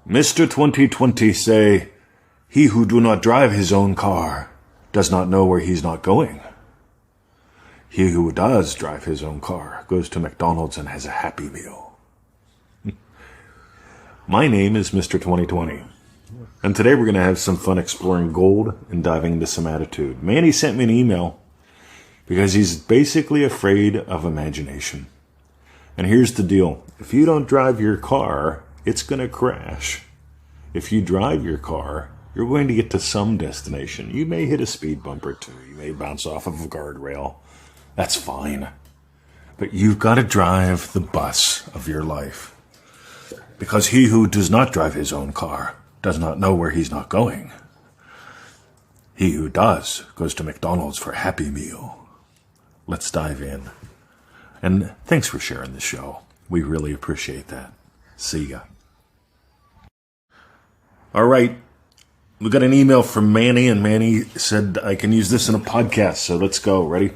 Mr. 2020 say, he who do not drive his own car does not know where he's not going. He who does drive his own car goes to McDonald's and has a Happy Meal. My name is Mr. 2020, and today we're going to have some fun exploring gold and diving into some attitude. Manny sent me an email because he's basically afraid of imagination. And here's the deal. If you don't drive your car, it's going to crash. If you drive your car, you're going to get to some destination. You may hit a speed bump or two. You may bounce off of a guardrail. That's fine. But you've got to drive the bus of your life. Because he who does not drive his own car does not know where he's not going. He who does goes to McDonald's for a Happy Meal. Let's dive in. And thanks for sharing the show. We really appreciate that. See ya. All right. We got an email from Manny, and Manny said I can use this in a podcast, so let's go. Ready?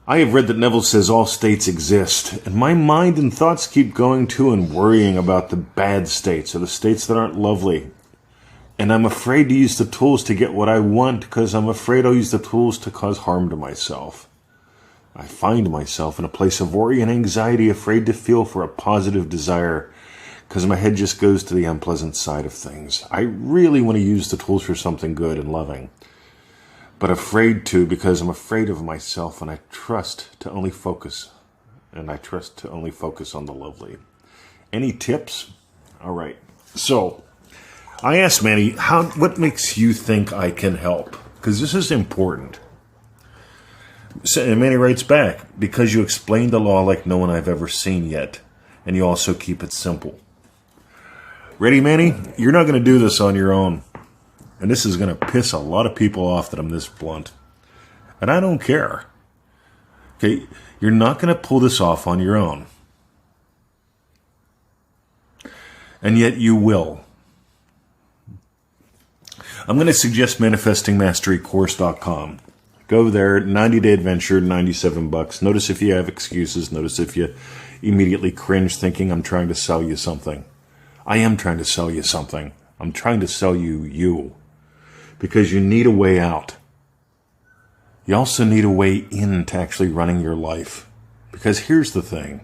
I have read that Neville says all states exist, and my mind and thoughts keep going to and worrying about the bad states, or the states that aren't lovely. And I'm afraid to use the tools to get what I want, because I'm afraid I'll use the tools to cause harm to myself. I find myself in a place of worry and anxiety, afraid to feel for a positive desire, because my head just goes to the unpleasant side of things. I really want to use the tools for something good and loving, but afraid to because I'm afraid of myself, and I trust to only focus on the lovely. Any tips? All right. So I asked Manny, what makes you think I can help? Because this is important. And Manny writes back, because you explain the law like no one I've ever seen yet, and you also keep it simple. Ready, Manny? You're not going to do this on your own. And this is going to piss a lot of people off that I'm this blunt. And I don't care. Okay, you're not going to pull this off on your own. And yet you will. I'm going to suggest manifestingmasterycourse.com. Go there, 90-day adventure, $97. Notice if you have excuses. Notice if you immediately cringe thinking I'm trying to sell you something. I am trying to sell you something. I'm trying to sell you. Because you need a way out. You also need a way into actually running your life. Because here's the thing.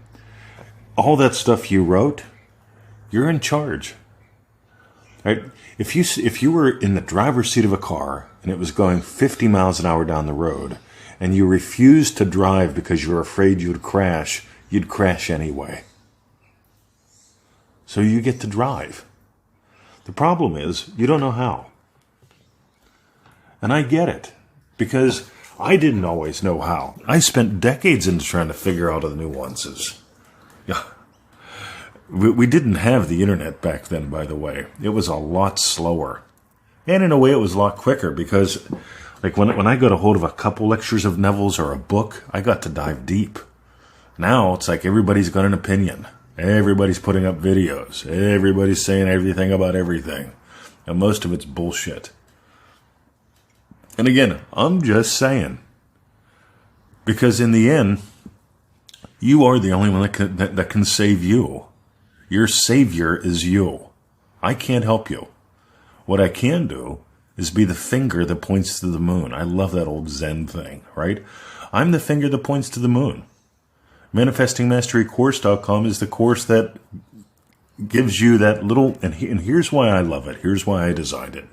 All that stuff you wrote, you're in charge. Right? If you were in the driver's seat of a car and it was going 50 miles an hour down the road and you refused to drive because you were afraid you'd crash anyway. So you get to drive. The problem is you don't know how. And I get it because I didn't always know how. I spent decades into trying to figure out the nuances. Yeah. We didn't have the internet back then, by the way. It was a lot slower. And in a way, it was a lot quicker because like when I got a hold of a couple lectures of Neville's or a book, I got to dive deep. Now, it's like everybody's got an opinion. Everybody's putting up videos. Everybody's saying everything about everything. And most of it's bullshit. And again, I'm just saying. Because in the end, you are the only one that can save you. Your savior is you. I can't help you. What I can do is be the finger that points to the moon. I love that old Zen thing, right? I'm the finger that points to the moon. ManifestingMasteryCourse.com is the course that gives you that little, and here's why I love it. Here's why I designed it.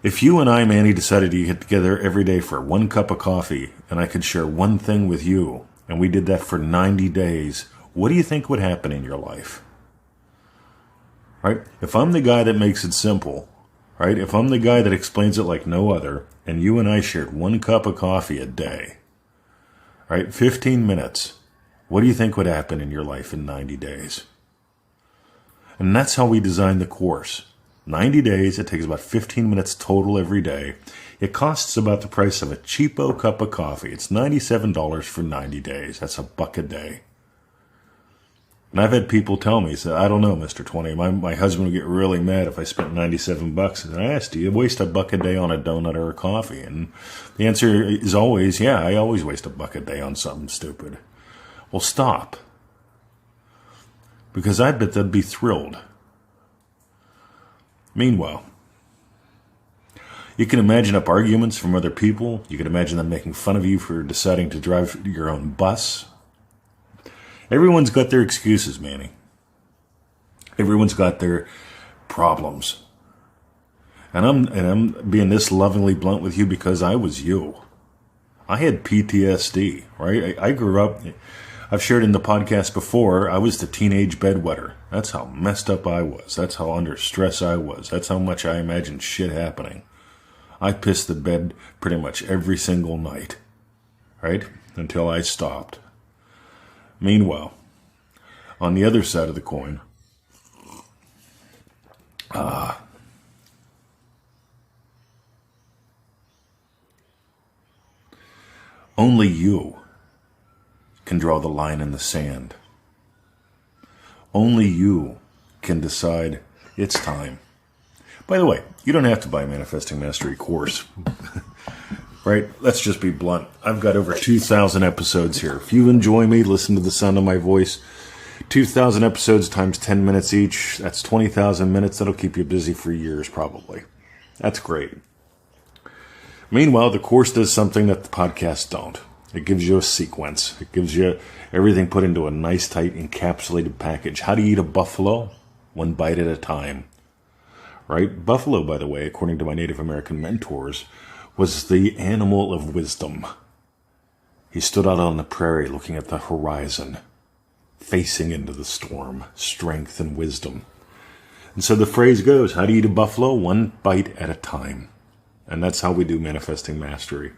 If you and I, Manny, decided to get together every day for one cup of coffee, and I could share one thing with you, and we did that for 90 days, what do you think would happen in your life? Right? If I'm the guy that makes it simple, right? If I'm the guy that explains it like no other, and you and I shared one cup of coffee a day, right? 15 minutes. What do you think would happen in your life in 90 days? And that's how we designed the course. 90 days, it takes about 15 minutes total every day. It costs about the price of a cheapo cup of coffee. It's $97 for 90 days. That's $1 a day. And I've had people tell me, say, I don't know, Mr. 20. My husband would get really mad if I spent $97. And I asked, do you waste $1 a day on a donut or a coffee? And the answer is always, yeah, I always waste $1 a day on something stupid. Well, stop. because I bet they'd be thrilled. Meanwhile, you can imagine up arguments from other people. You can imagine them making fun of you for deciding to drive your own bus. Everyone's got their excuses, Manny. Everyone's got their problems. And I'm being this lovingly blunt with you because I was you. I had PTSD, right? I grew up, I've shared in the podcast before, I was the teenage bedwetter. That's how messed up I was. That's how under stress I was. That's how much I imagined shit happening. I pissed the bed pretty much every single night, right? Until I stopped. Meanwhile, on the other side of the coin, only you can draw the line in the sand. Only you can decide it's time. By the way, you don't have to buy a Manifesting Mastery course. Right? Let's just be blunt. I've got over 2,000 episodes here. If you enjoy me, listen to the sound of my voice. 2,000 episodes times 10 minutes each. That's 20,000 minutes. That'll keep you busy for years, probably. That's great. Meanwhile, the course does something that the podcasts don't. It gives you a sequence. It gives you everything put into a nice, tight, encapsulated package. How do you eat a buffalo? One bite at a time. Right? Buffalo, by the way, according to my Native American mentors, was the animal of wisdom. He stood out on the prairie looking at the horizon, facing into the storm, strength and wisdom. And so the phrase goes, how do you eat a buffalo? One bite at a time. And that's how we do Manifesting Mastery,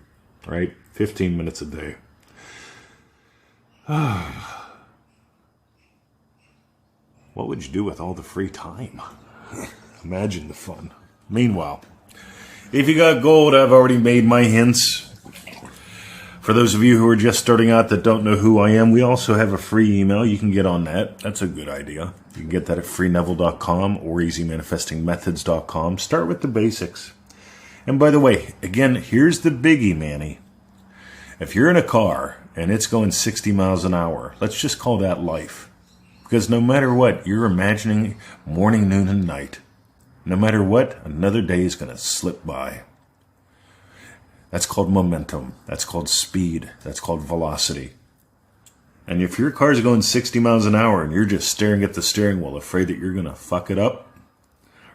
right? 15 minutes a day. What would you do with all the free time? Imagine the fun. Meanwhile, if you got gold, I've already made my hints. For those of you who are just starting out that don't know who I am, we also have a free email. You can get on that. That's a good idea. You can get that at freeneville.com or easymanifestingmethods.com. Start with the basics. And by the way, again, here's the biggie, Manny. If you're in a car and it's going 60 miles an hour, let's just call that life. Because no matter what, you're imagining morning, noon, and night. No matter what, another day is going to slip by. That's called momentum. That's called speed. That's called velocity. And if your car's going 60 miles an hour and you're just staring at the steering wheel, afraid that you're going to fuck it up,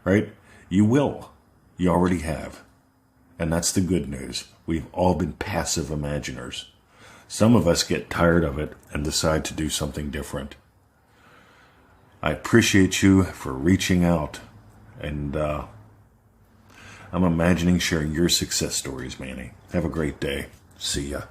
right? You will. You already have. And that's the good news. We've all been passive imaginers. Some of us get tired of it and decide to do something different. I appreciate you for reaching out. And I'm imagining sharing your success stories, Manny. Have a great day. See ya.